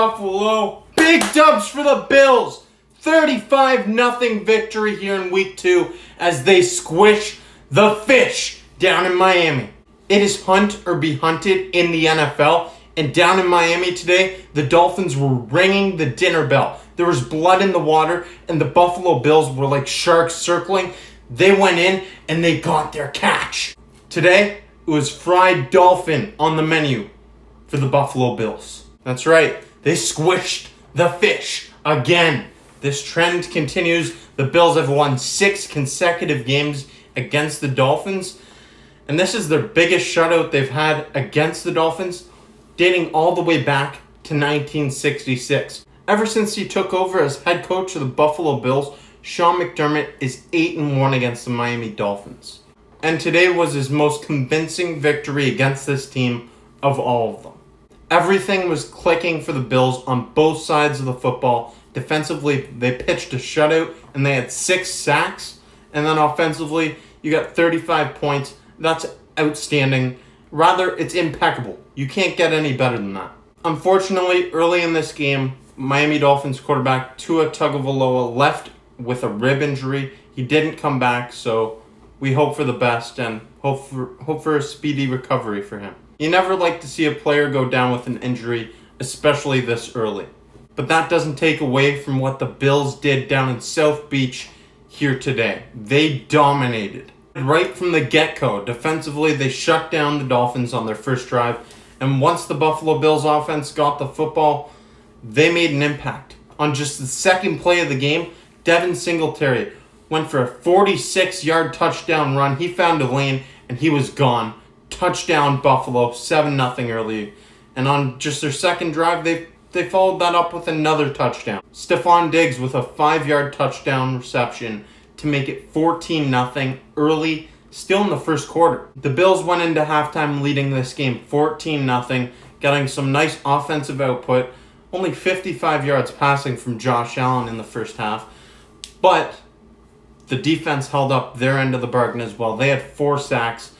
Buffalo. Big dubs for the Bills. 35-0 victory here in week 2 as they squish the fish down in Miami. It is hunt or be hunted in the NFL. And down in Miami today, the Dolphins were ringing the dinner bell. There was blood in the water, and the Buffalo Bills were like sharks circling. They went in, and they got their catch. Today, it was fried dolphin on the menu for the Buffalo Bills. That's right, they squished the fish again. This trend continues. The Bills have won 6 consecutive games against the Dolphins, and this is their biggest shutout they've had against the Dolphins, dating all the way back to 1966. Ever since he took over as head coach of the Buffalo Bills, Sean McDermott is 8-1 against the Miami Dolphins. And today was his most convincing victory against this team of all of them. Everything was clicking for the Bills on both sides of the football. Defensively, they pitched a shutout and they had 6 sacks. And then offensively, you got 35 points. That's outstanding. Rather, it's impeccable. You can't get any better than that. Unfortunately, early in this game, Miami Dolphins quarterback Tua Tagovailoa left with a rib injury. He didn't come back, so we hope for the best and hope for a speedy recovery for him. You never like to see a player go down with an injury, especially this early. But that doesn't take away from what the Bills did down in South Beach here today. They dominated. Right from the get-go, defensively, they shut down the Dolphins on their first drive. And once the Buffalo Bills offense got the football, they made an impact. On just the second play of the game, Devin Singletary went for a 46-yard touchdown run. He found a lane, and he was gone. Touchdown Buffalo, 7-0 early. And on just their second drive, they followed that up with another touchdown. Stephon Diggs with a 5-yard touchdown reception to make it 14-0 early, still in the first quarter. The Bills went into halftime leading this game 14-0, getting some nice offensive output. Only 55 yards passing from Josh Allen in the first half. But the defense held up their end of the bargain as well. They had 4 sacks,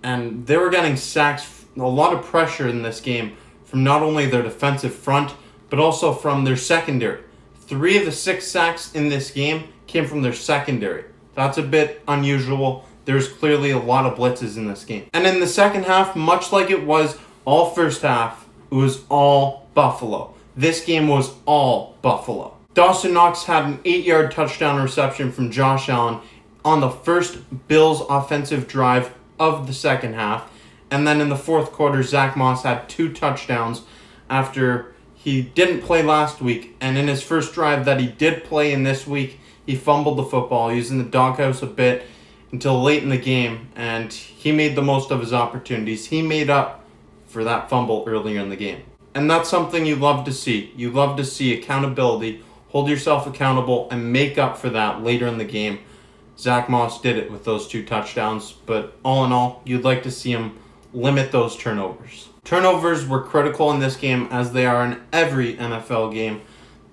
and they were getting sacks, a lot of pressure in this game from not only their defensive front, but also from their secondary. 3 of the 6 sacks in this game came from their secondary. That's a bit unusual. There's clearly a lot of blitzes in this game. And in the second half, much like it was all first half, it was all Buffalo. This game was all Buffalo. Dawson Knox had an 8-yard touchdown reception from Josh Allen on the first Bills offensive drive of the second half. And then in the fourth quarter, Zach Moss had 2 touchdowns after he didn't play last week. And in his first drive that he did play in this week, he fumbled the football. He was in the doghouse a bit until late in the game, and he made the most of his opportunities. He made up for that fumble earlier in the game. And that's something you love to see. You love to see accountability, hold yourself accountable, and make up for that later in the game. Zach Moss did it with those 2 touchdowns, but all in all, you'd like to see him limit those turnovers. Turnovers were critical in this game, as they are in every NFL game.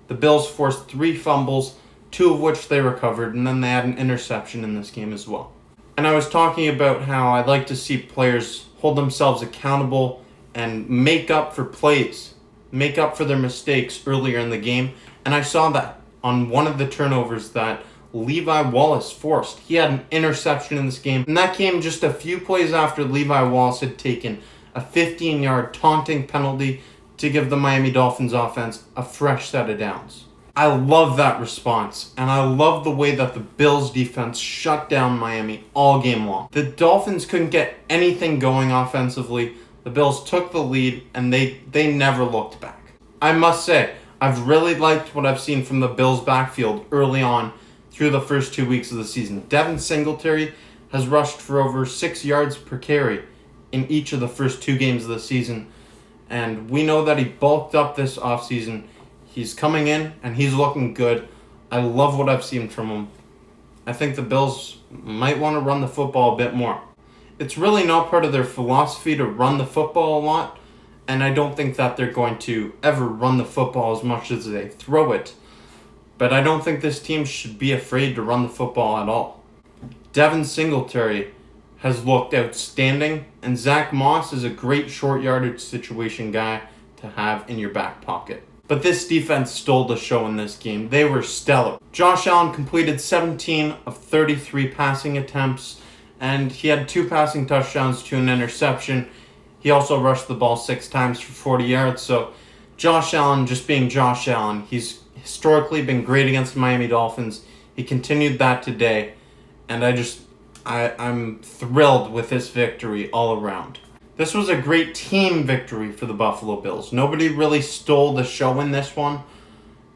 The Bills forced 3 fumbles, 2 of which they recovered, and then they had an interception in this game as well. And I was talking about how I'd like to see players hold themselves accountable and make up for plays, make up for their mistakes earlier in the game. And I saw that on one of the turnovers that Levi Wallace forced. He had an interception in this game, and that came just a few plays after Levi Wallace had taken a 15-yard taunting penalty to give the Miami Dolphins offense a fresh set of downs. I love that response, and I love the way that the Bills defense shut down Miami all game long. The Dolphins couldn't get anything going offensively. The Bills took the lead, and they never looked back. I must say, I've really liked what I've seen from the Bills backfield early on through the first 2 weeks of the season. Devin Singletary has rushed for over 6 yards per carry in each of the first 2 games of the season, and we know that he bulked up this offseason. He's coming in, and he's looking good. I love what I've seen from him. I think the Bills might want to run the football a bit more. It's really not part of their philosophy to run the football a lot, and I don't think that they're going to ever run the football as much as they throw it. But I don't think this team should be afraid to run the football at all. Devin Singletary has looked outstanding, and Zach Moss is a great short yardage situation guy to have in your back pocket. But this defense stole the show in this game. They were stellar. Josh Allen completed 17 of 33 passing attempts, and he had 2 passing touchdowns to an interception. He also rushed the ball 6 times for 40 yards. So Josh Allen just being Josh Allen. He's historically been great against the Miami Dolphins. He continued that today, and I'm thrilled with this victory all around. This was a great team victory for the Buffalo Bills. Nobody really stole the show in this one,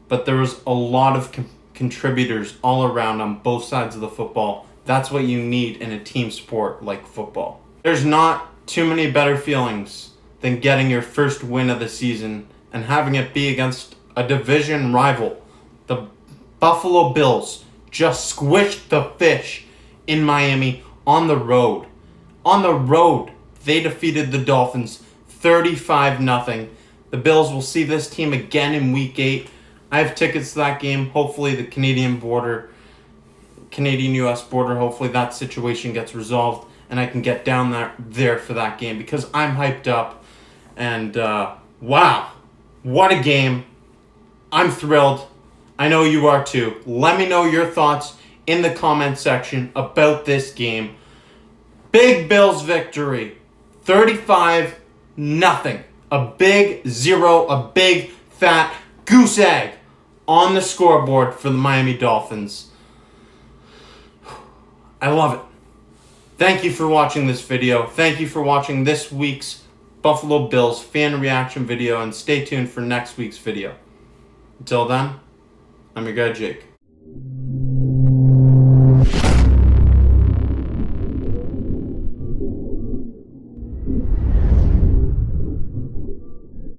but there was a lot of contributors all around on both sides of the football. That's what you need in a team sport like football. There's not too many better feelings than getting your first win of the season and having it be against a division rival. The Buffalo Bills just squished the fish in Miami on the road. On the road, they defeated the Dolphins 35-0. The Bills will see this team again in Week 8. I have tickets to that game. Hopefully the Canadian-US border, hopefully that situation gets resolved and I can get down there for that game because I'm hyped up. And wow, what a game. I'm thrilled. I know you are too. Let me know your thoughts in the comment section about this game. Big Bills victory. 35-0. A big 0, a big fat goose egg on the scoreboard for the Miami Dolphins. I love it. Thank you for watching this video. Thank you for watching this week's Buffalo Bills fan reaction video, and stay tuned for next week's video. Until then, I'm your guy Jake.